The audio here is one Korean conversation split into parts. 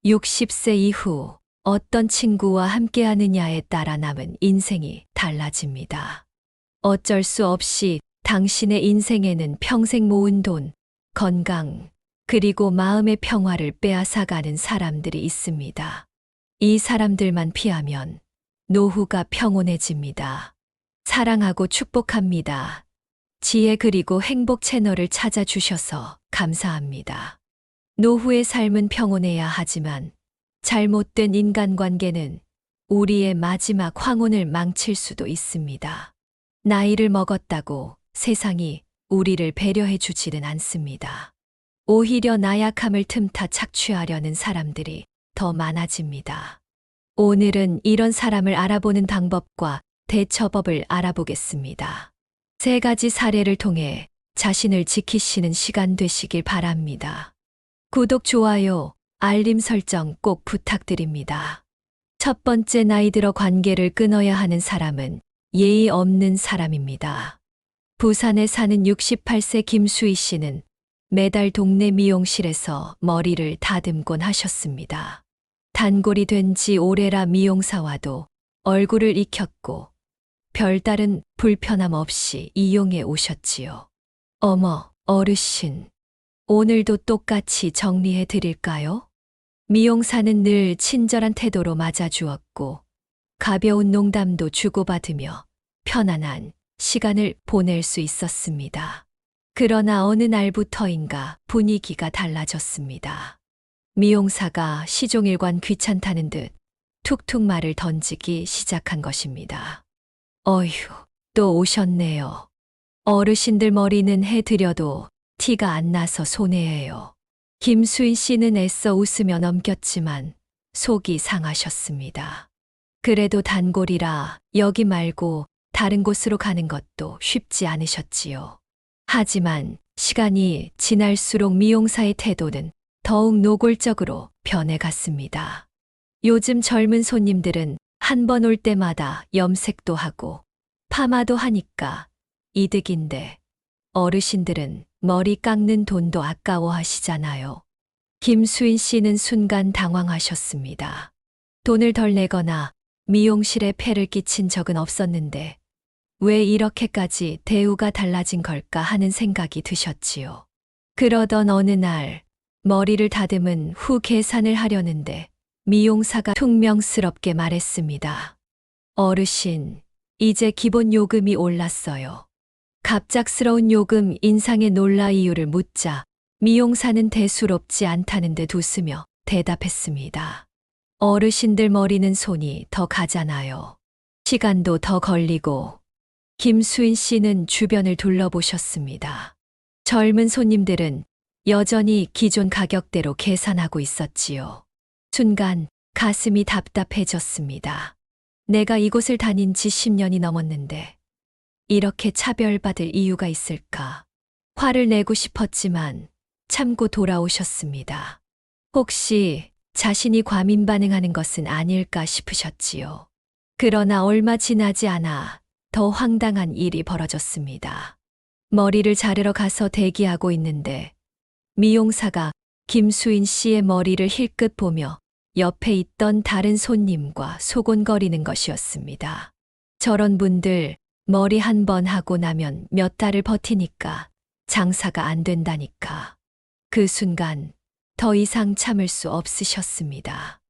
(60세) 이후 어떤 친구와 함께하느냐에 따라 남은 인생이 달라집니다. 어쩔 수 없이 당신의 인생에는 평생 모은 돈, 건강, 그리고 마음의 평화를 빼앗아가는 사람들이 있습니다. 이 사람들만 피하면 노후가 평온해집니다. 사랑하고 축복합니다. 지혜 그리고 행복 채널을 찾아주셔서 감사합니다. 노후의 삶은 평온해야 하지만 잘못된 인간관계는 우리의 마지막 황혼을 망칠 수도 있습니다. 나이를 먹었다고 세상이 우리를 배려해 주지는 않습니다. 오히려 나약함을 틈타 착취하려는 사람들이 더 많아집니다. 오늘은 이런 사람을 알아보는 방법과 대처법을 알아보겠습니다. 3가지 사례를 통해 자신을 지키시는 시간 되시길 바랍니다. 구독, 좋아요, 알림 설정 꼭 부탁드립니다. 첫 번째, 나이 들어 관계를 끊어야 하는 사람은 예의 없는 사람입니다. 부산에 사는 68세 김수희 씨는 매달 동네 미용실에서 머리를 다듬곤 하셨습니다. 단골이 된 지 오래라 미용사와도 얼굴을 익혔고 별다른 불편함 없이 이용해 오셨지요. 어머, 어르신, 오늘도 똑같이 정리해 드릴까요? 미용사는 늘 친절한 태도로 맞아주었고 가벼운 농담도 주고받으며 편안한 시간을 보낼 수 있었습니다. 그러나 어느 날부터인가 분위기가 달라졌습니다. 미용사가 시종일관 귀찮다는 듯 툭툭 말을 던지기 시작한 것입니다. 어휴, 또 오셨네요. 어르신들 머리는 해드려도 티가 안 나서 손해예요. 김수인 씨는 애써 웃으며 넘겼지만 속이 상하셨습니다. 그래도 단골이라 여기 말고 다른 곳으로 가는 것도 쉽지 않으셨지요. 하지만 시간이 지날수록 미용사의 태도는 더욱 노골적으로 변해갔습니다. 요즘 젊은 손님들은 한 번 올 때마다 염색도 하고 파마도 하니까 이득인데 어르신들은 머리 깎는 돈도 아까워하시잖아요. 김수인 씨는 순간 당황하셨습니다. 돈을 덜 내거나 미용실에 폐를 끼친 적은 없었는데 왜 이렇게까지 대우가 달라진 걸까 하는 생각이 드셨지요. 그러던 어느 날 머리를 다듬은 후 계산을 하려는데 미용사가 퉁명스럽게 말했습니다. 어르신, 이제 기본 요금이 올랐어요. 갑작스러운 요금 인상에 놀라 이유를 묻자 미용사는 대수롭지 않다는 듯 웃으며 대답했습니다. 어르신들 머리는 손이 더 가잖아요. 시간도 더 걸리고. 김수인 씨는 주변을 둘러보셨습니다. 젊은 손님들은 여전히 기존 가격대로 계산하고 있었지요. 순간 가슴이 답답해졌습니다. 내가 이곳을 다닌 지 10년이 넘었는데 이렇게 차별받을 이유가 있을까? 화를 내고 싶었지만 참고 돌아오셨습니다. 혹시 자신이 과민 반응하는 것은 아닐까 싶으셨지요. 그러나 얼마 지나지 않아 더 황당한 일이 벌어졌습니다. 머리를 자르러 가서 대기하고 있는데 미용사가 김수인 씨의 머리를 힐끗 보며 옆에 있던 다른 손님과 소곤거리는 것이었습니다. 저런 분들 머리 한 번 하고 나면 몇 달을 버티니까 장사가 안 된다니까. 그 순간 더 이상 참을 수 없으셨습니다.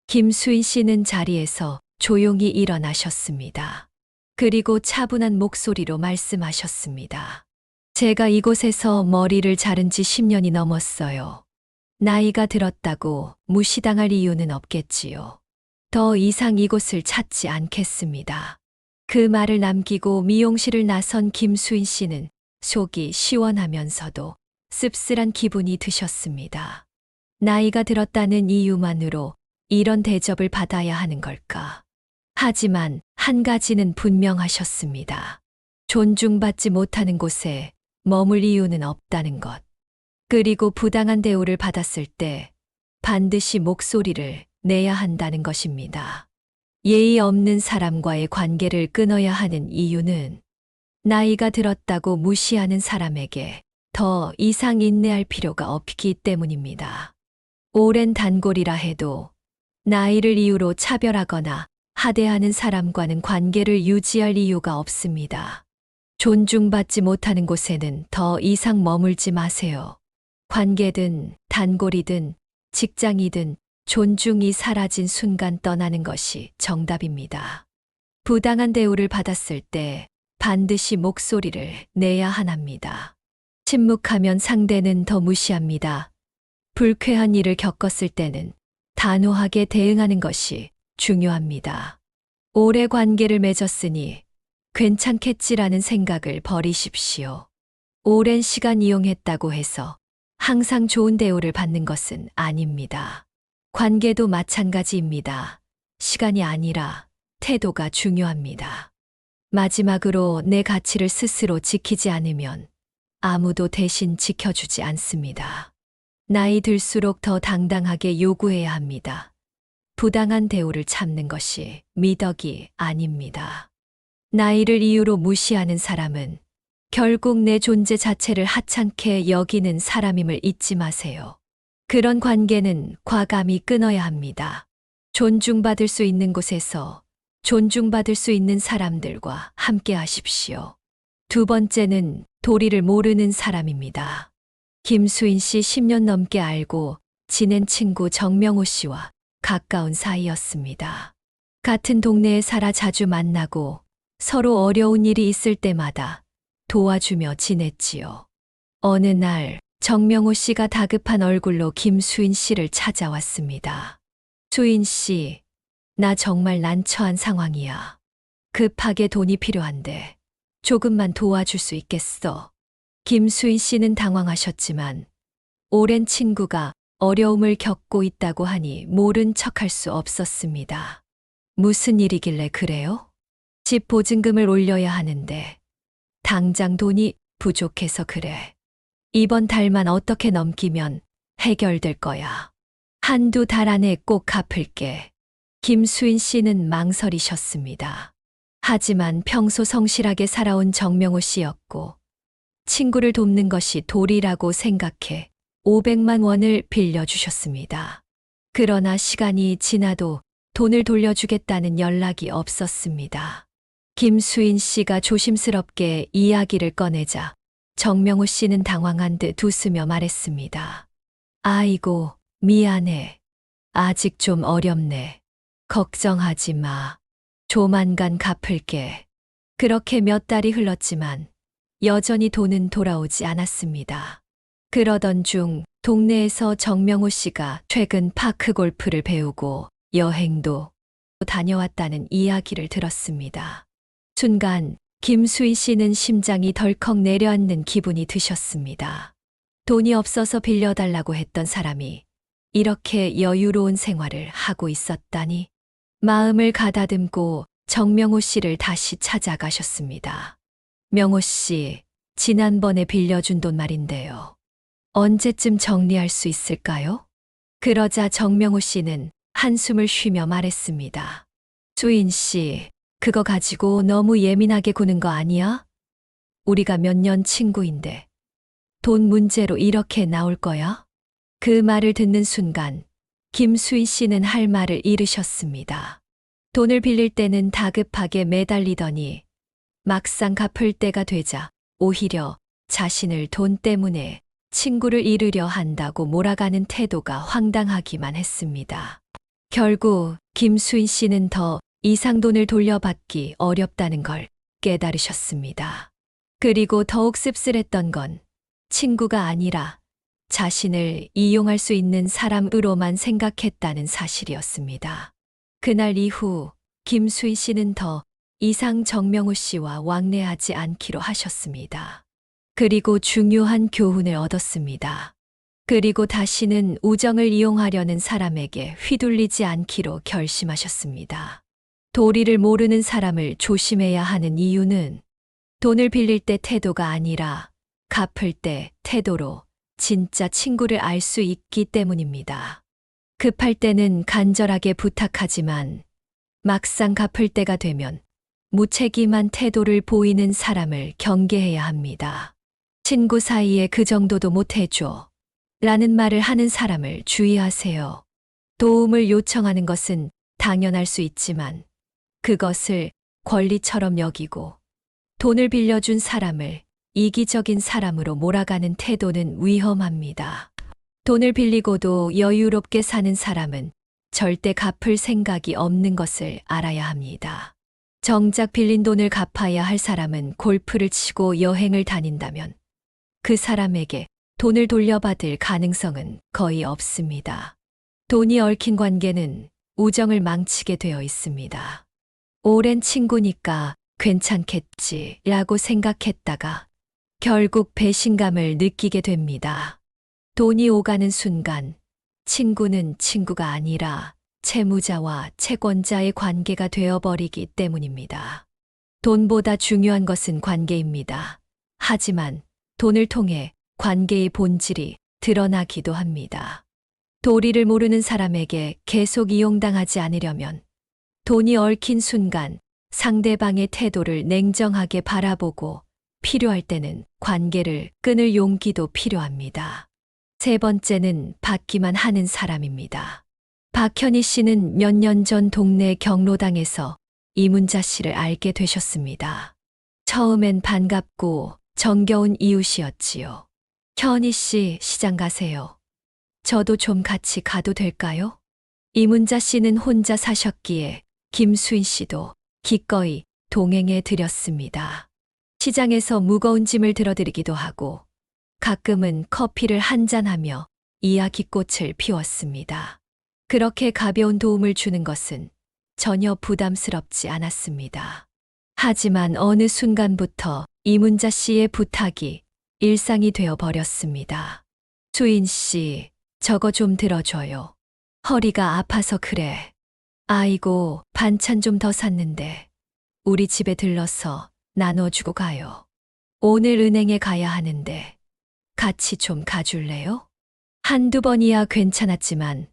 김수인 씨는 자리에서 조용히 일어나셨습니다. 그리고 차분한 목소리로 말씀하셨습니다. 제가 이곳에서 머리를 자른 지 10년이 넘었어요. 나이가 들었다고 무시당할 이유는 없겠지요. 더 이상 이곳을 찾지 않겠습니다. 그 말을 남기고 미용실을 나선 김수인 씨는 속이 시원하면서도 씁쓸한 기분이 드셨습니다. 나이가 들었다는 이유만으로 이런 대접을 받아야 하는 걸까? 하지만 한 가지는 분명하셨습니다. 존중받지 못하는 곳에 머물 이유는 없다는 것. 그리고 부당한 대우를 받았을 때 반드시 목소리를 내야 한다는 것입니다. 예의 없는 사람과의 관계를 끊어야 하는 이유는 나이가 들었다고 무시하는 사람에게 더 이상 인내할 필요가 없기 때문입니다. 오랜 단골이라 해도 나이를 이유로 차별하거나 하대하는 사람과는 관계를 유지할 이유가 없습니다. 존중받지 못하는 곳에는 더 이상 머물지 마세요. 관계든 단골이든 직장이든 존중이 사라진 순간 떠나는 것이 정답입니다. 부당한 대우를 받았을 때 반드시 목소리를 내야 합니다. 침묵하면 상대는 더 무시합니다. 불쾌한 일을 겪었을 때는 단호하게 대응하는 것이 중요합니다. 오래 관계를 맺었으니 괜찮겠지라는 생각을 버리십시오. 오랜 시간 이용했다고 해서 항상 좋은 대우를 받는 것은 아닙니다. 관계도 마찬가지입니다. 시간이 아니라 태도가 중요합니다. 마지막으로 내 가치를 스스로 지키지 않으면 아무도 대신 지켜주지 않습니다. 나이 들수록 더 당당하게 요구해야 합니다. 부당한 대우를 참는 것이 미덕이 아닙니다. 나이를 이유로 무시하는 사람은 결국 내 존재 자체를 하찮게 여기는 사람임을 잊지 마세요. 그런 관계는 과감히 끊어야 합니다. 존중받을 수 있는 곳에서 존중받을 수 있는 사람들과 함께 하십시오. 두 번째는 도리를 모르는 사람입니다. 김수인 씨 10년 넘게 알고 지낸 친구 정명호 씨와 가까운 사이였습니다. 같은 동네에 살아 자주 만나고 서로 어려운 일이 있을 때마다 도와주며 지냈지요. 어느 날 정명호 씨가 다급한 얼굴로 김수인 씨를 찾아왔습니다. 수인 씨, 나 정말 난처한 상황이야. 급하게 돈이 필요한데 조금만 도와줄 수 있겠어? 김수인 씨는 당황하셨지만 오랜 친구가 어려움을 겪고 있다고 하니 모른 척할 수 없었습니다. 무슨 일이길래 그래요? 집 보증금을 올려야 하는데 당장 돈이 부족해서 그래. 이번 달만 어떻게 넘기면 해결될 거야. 한두 달 안에 꼭 갚을게. 김수인 씨는 망설이셨습니다. 하지만 평소 성실하게 살아온 정명호 씨였고 친구를 돕는 것이 도리라고 생각해 500만 원을 빌려주셨습니다. 그러나 시간이 지나도 돈을 돌려주겠다는 연락이 없었습니다. 김수인 씨가 조심스럽게 이야기를 꺼내자 정명호 씨는 당황한 듯 웃으며 말했습니다. 아이고, 미안해. 아직 좀 어렵네. 걱정하지 마. 조만간 갚을게. 그렇게 몇 달이 흘렀지만 여전히 돈은 돌아오지 않았습니다. 그러던 중 동네에서 정명호 씨가 최근 파크 골프를 배우고 여행도 다녀왔다는 이야기를 들었습니다. 순간 김수인 씨는 심장이 덜컥 내려앉는 기분이 드셨습니다. 돈이 없어서 빌려달라고 했던 사람이 이렇게 여유로운 생활을 하고 있었다니. 마음을 가다듬고 정명호 씨를 다시 찾아가셨습니다. 명호 씨, 지난번에 빌려준 돈 말인데요. 언제쯤 정리할 수 있을까요? 그러자 정명호 씨는 한숨을 쉬며 말했습니다. 수인 씨, 그거 가지고 너무 예민하게 구는 거 아니야? 우리가 몇 년 친구인데 돈 문제로 이렇게 나올 거야? 그 말을 듣는 순간 김수인 씨는 할 말을 잃으셨습니다. 돈을 빌릴 때는 다급하게 매달리더니 막상 갚을 때가 되자 오히려 자신을 돈 때문에 친구를 잃으려 한다고 몰아가는 태도가 황당하기만 했습니다. 결국 김수인 씨는 더 이상 돈을 돌려받기 어렵다는 걸 깨달으셨습니다. 그리고 더욱 씁쓸했던 건 친구가 아니라 자신을 이용할 수 있는 사람으로만 생각했다는 사실이었습니다. 그날 이후 김수인 씨는 더 이상 정명호 씨와 왕래하지 않기로 하셨습니다. 그리고 중요한 교훈을 얻었습니다. 그리고 다시는 우정을 이용하려는 사람에게 휘둘리지 않기로 결심하셨습니다. 도리를 모르는 사람을 조심해야 하는 이유는 돈을 빌릴 때 태도가 아니라 갚을 때 태도로 진짜 친구를 알 수 있기 때문입니다. 급할 때는 간절하게 부탁하지만 막상 갚을 때가 되면 무책임한 태도를 보이는 사람을 경계해야 합니다. 친구 사이에 그 정도도 못 해줘. 라는 말을 하는 사람을 주의하세요. 도움을 요청하는 것은 당연할 수 있지만 그것을 권리처럼 여기고 돈을 빌려준 사람을 이기적인 사람으로 몰아가는 태도는 위험합니다. 돈을 빌리고도 여유롭게 사는 사람은 절대 갚을 생각이 없는 것을 알아야 합니다. 정작 빌린 돈을 갚아야 할 사람은 골프를 치고 여행을 다닌다면 그 사람에게 돈을 돌려받을 가능성은 거의 없습니다. 돈이 얽힌 관계는 우정을 망치게 되어 있습니다. 오랜 친구니까 괜찮겠지라고 생각했다가 결국 배신감을 느끼게 됩니다. 돈이 오가는 순간 친구는 친구가 아니라 채무자와 채권자의 관계가 되어버리기 때문입니다. 돈보다 중요한 것은 관계입니다. 하지만 돈을 통해 관계의 본질이 드러나기도 합니다. 도리를 모르는 사람에게 계속 이용당하지 않으려면 돈이 얽힌 순간 상대방의 태도를 냉정하게 바라보고 필요할 때는 관계를 끊을 용기도 필요합니다. 세 번째는 받기만 하는 사람입니다. 박현희 씨는 몇 년 전 동네 경로당에서 이문자 씨를 알게 되셨습니다. 처음엔 반갑고 정겨운 이웃이었지요. 현희 씨, 시장 가세요. 저도 좀 같이 가도 될까요? 이문자 씨는 혼자 사셨기에 김수인 씨도 기꺼이 동행해 드렸습니다. 시장에서 무거운 짐을 들어드리기도 하고 가끔은 커피를 한잔하며 이야기꽃을 피웠습니다. 그렇게 가벼운 도움을 주는 것은 전혀 부담스럽지 않았습니다. 하지만 어느 순간부터 이문자 씨의 부탁이 일상이 되어 버렸습니다. 수인 씨, 저거 좀 들어줘요. 허리가 아파서 그래. 아이고, 반찬 좀 더 샀는데 우리 집에 들러서 나눠주고 가요. 오늘 은행에 가야 하는데 같이 좀 가줄래요? 한두 번이야 괜찮았지만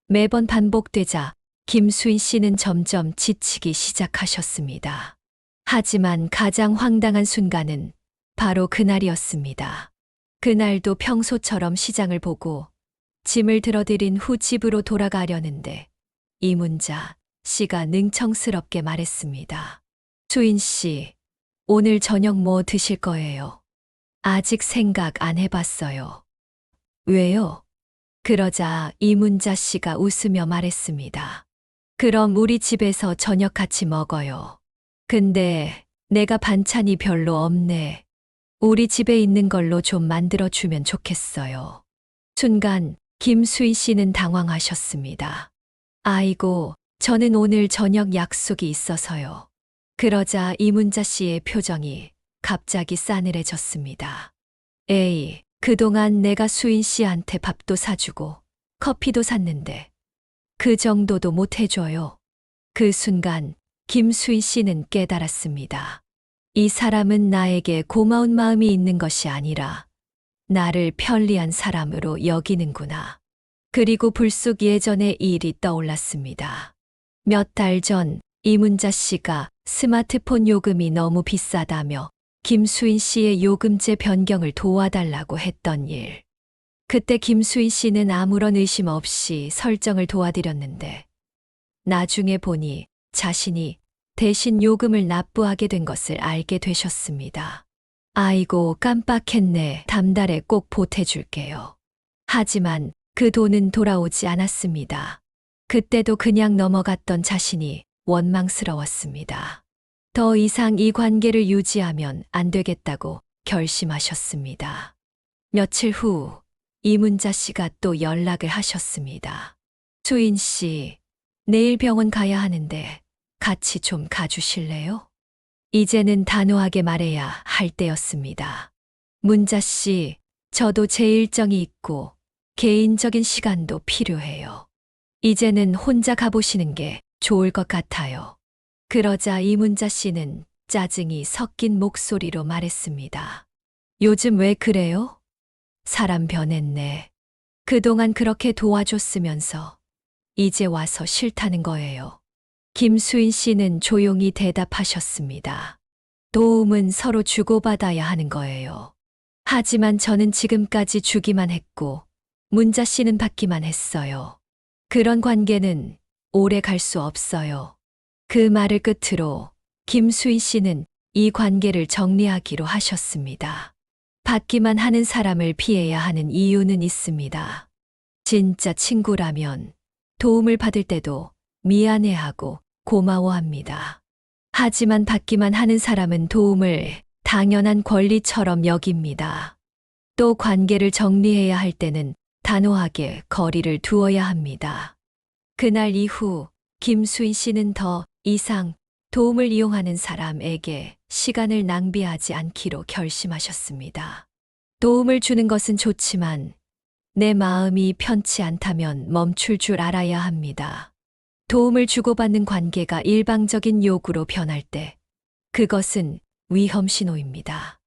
매번 반복되자 김수인 씨는 점점 지치기 시작하셨습니다. 하지만 가장 황당한 순간은 바로 그날이었습니다. 그날도 평소처럼 시장을 보고 짐을 들어들인 후 집으로 돌아가려는데 이문자 씨가 능청스럽게 말했습니다. 수인 씨, 오늘 저녁 뭐 드실 거예요? 아직 생각 안 해봤어요. 왜요? 그러자 이문자 씨가 웃으며 말했습니다. 그럼 우리 집에서 저녁 같이 먹어요. 근데 내가 반찬이 별로 없네. 우리 집에 있는 걸로 좀 만들어주면 좋겠어요. 순간 김수인 씨는 당황하셨습니다. 아이고, 저는 오늘 저녁 약속이 있어서요. 그러자 이문자 씨의 표정이 갑자기 싸늘해졌습니다. 에이, 그동안 내가 수인 씨한테 밥도 사주고 커피도 샀는데 그 정도도 못 해줘요. 그 순간 김수인 씨는 깨달았습니다. 이 사람은 나에게 고마운 마음이 있는 것이 아니라 나를 편리한 사람으로 여기는구나. 그리고 불쑥 예전의 일이 떠올랐습니다. 몇 달 전 이문자 씨가 스마트폰 요금이 너무 비싸다며 김수인 씨의 요금제 변경을 도와달라고 했던 일. 그때 김수인 씨는 아무런 의심 없이 설정을 도와드렸는데 나중에 보니 자신이 대신 요금을 납부하게 된 것을 알게 되셨습니다. 아이고, 깜빡했네. 다음달에 꼭 보태줄게요. 하지만 그 돈은 돌아오지 않았습니다. 그때도 그냥 넘어갔던 자신이 원망스러웠습니다. 더 이상 이 관계를 유지하면 안 되겠다고 결심하셨습니다. 며칠 후 이문자 씨가 또 연락을 하셨습니다. 수인 씨, 내일 병원 가야 하는데 같이 좀 가주실래요? 이제는 단호하게 말해야 할 때였습니다. 문자 씨, 저도 제 일정이 있고 개인적인 시간도 필요해요. 이제는 혼자 가보시는 게 좋을 것 같아요. 그러자 이문자 씨는 짜증이 섞인 목소리로 말했습니다. 요즘 왜 그래요? 사람 변했네. 그동안 그렇게 도와줬으면서 이제 와서 싫다는 거예요. 김수인 씨는 조용히 대답하셨습니다. 도움은 서로 주고받아야 하는 거예요. 하지만 저는 지금까지 주기만 했고 문자 씨는 받기만 했어요. 그런 관계는 오래 갈 수 없어요. 그 말을 끝으로 김수희 씨는 이 관계를 정리하기로 하셨습니다. 받기만 하는 사람을 피해야 하는 이유는 있습니다. 진짜 친구라면 도움을 받을 때도 미안해하고 고마워합니다. 하지만 받기만 하는 사람은 도움을 당연한 권리처럼 여깁니다. 또 관계를 정리해야 할 때는 단호하게 거리를 두어야 합니다. 그날 이후 김수인 씨는 더 이상 도움을 이용하는 사람에게 시간을 낭비하지 않기로 결심하셨습니다. 도움을 주는 것은 좋지만 내 마음이 편치 않다면 멈출 줄 알아야 합니다. 도움을 주고받는 관계가 일방적인 요구로 변할 때 그것은 위험 신호입니다.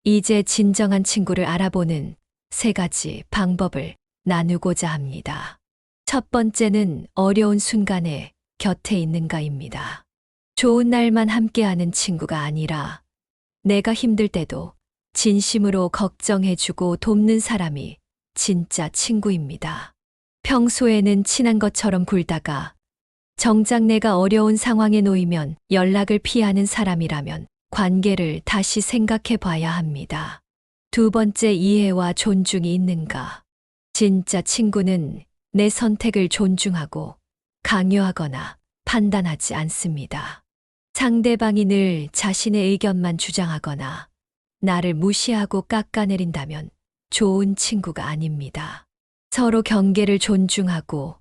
이제 진정한 친구를 알아보는 3가지 방법을 나누고자 합니다. 첫 번째는 어려운 순간에 곁에 있는가입니다. 좋은 날만 함께하는 친구가 아니라 내가 힘들 때도 진심으로 걱정해주고 돕는 사람이 진짜 친구입니다. 평소에는 친한 것처럼 굴다가 정작 내가 어려운 상황에 놓이면 연락을 피하는 사람이라면 관계를 다시 생각해 봐야 합니다. 두 번째, 이해와 존중이 있는가? 진짜 친구는 내 선택을 존중하고 강요하거나 판단하지 않습니다. 상대방이 늘 자신의 의견만 주장하거나 나를 무시하고 깎아내린다면 좋은 친구가 아닙니다. 서로 경계를 존중하고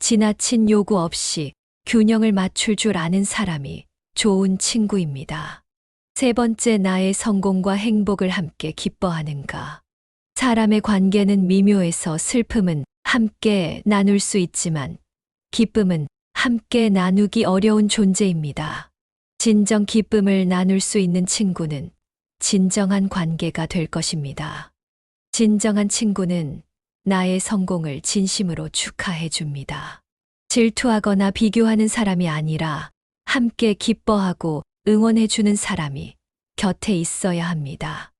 지나친 요구 없이 균형을 맞출 줄 아는 사람이 좋은 친구입니다. 세 번째, 나의 성공과 행복을 함께 기뻐하는가? 사람의 관계는 미묘해서 슬픔은 함께 나눌 수 있지만 기쁨은 함께 나누기 어려운 존재입니다. 진정 기쁨을 나눌 수 있는 친구는 진정한 관계가 될 것입니다. 진정한 친구는 나의 성공을 진심으로 축하해 줍니다. 질투하거나 비교하는 사람이 아니라 함께 기뻐하고 응원해 주는 사람이 곁에 있어야 합니다.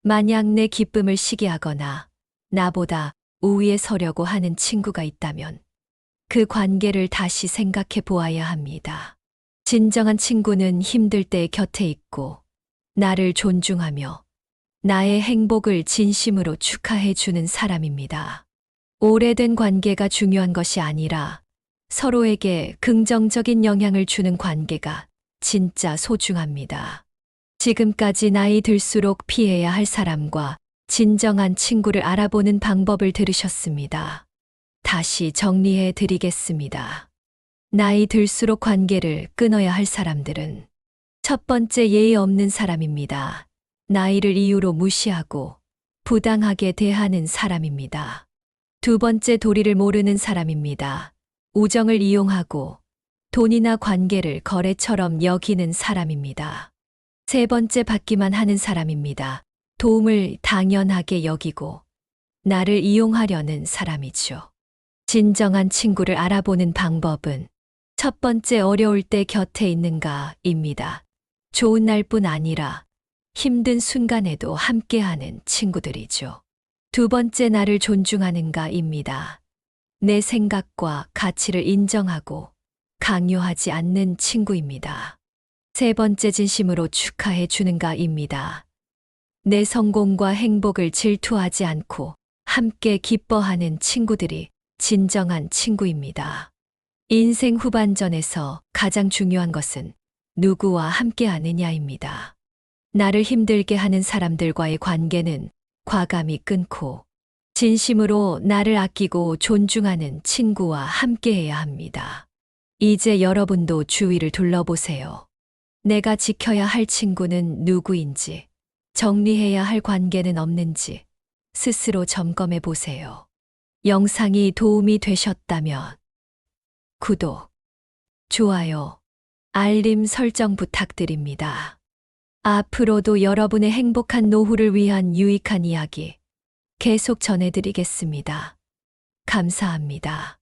만약 내 기쁨을 시기하거나 나보다 우위에 서려고 하는 친구가 있다면 그 관계를 다시 생각해 보아야 합니다. 진정한 친구는 힘들 때 곁에 있고 나를 존중하며 나의 행복을 진심으로 축하해 주는 사람입니다. 오래된 관계가 중요한 것이 아니라 서로에게 긍정적인 영향을 주는 관계가 진짜 소중합니다. 지금까지 나이 들수록 피해야 할 사람과 진정한 친구를 알아보는 방법을 들으셨습니다. 다시 정리해 드리겠습니다. 나이 들수록 관계를 끊어야 할 사람들은 첫 번째, 예의 없는 사람입니다. 나이를 이유로 무시하고 부당하게 대하는 사람입니다. 두 번째, 도리를 모르는 사람입니다. 우정을 이용하고 돈이나 관계를 거래처럼 여기는 사람입니다. 세 번째, 받기만 하는 사람입니다. 도움을 당연하게 여기고 나를 이용하려는 사람이죠. 진정한 친구를 알아보는 방법은 첫 번째, 어려울 때 곁에 있는가입니다. 좋은 날뿐 아니라 힘든 순간에도 함께하는 친구들이죠. 두 번째, 나를 존중하는가입니다. 내 생각과 가치를 인정하고 강요하지 않는 친구입니다. 세 번째, 진심으로 축하해 주는가입니다. 내 성공과 행복을 질투하지 않고 함께 기뻐하는 친구들이 진정한 친구입니다. 인생 후반전에서 가장 중요한 것은 누구와 함께하느냐입니다. 나를 힘들게 하는 사람들과의 관계는 과감히 끊고 진심으로 나를 아끼고 존중하는 친구와 함께해야 합니다. 이제 여러분도 주위를 둘러보세요. 내가 지켜야 할 친구는 누구인지, 정리해야 할 관계는 없는지 스스로 점검해 보세요. 영상이 도움이 되셨다면 구독, 좋아요, 알림 설정 부탁드립니다. 앞으로도 여러분의 행복한 노후를 위한 유익한 이야기 계속 전해드리겠습니다. 감사합니다.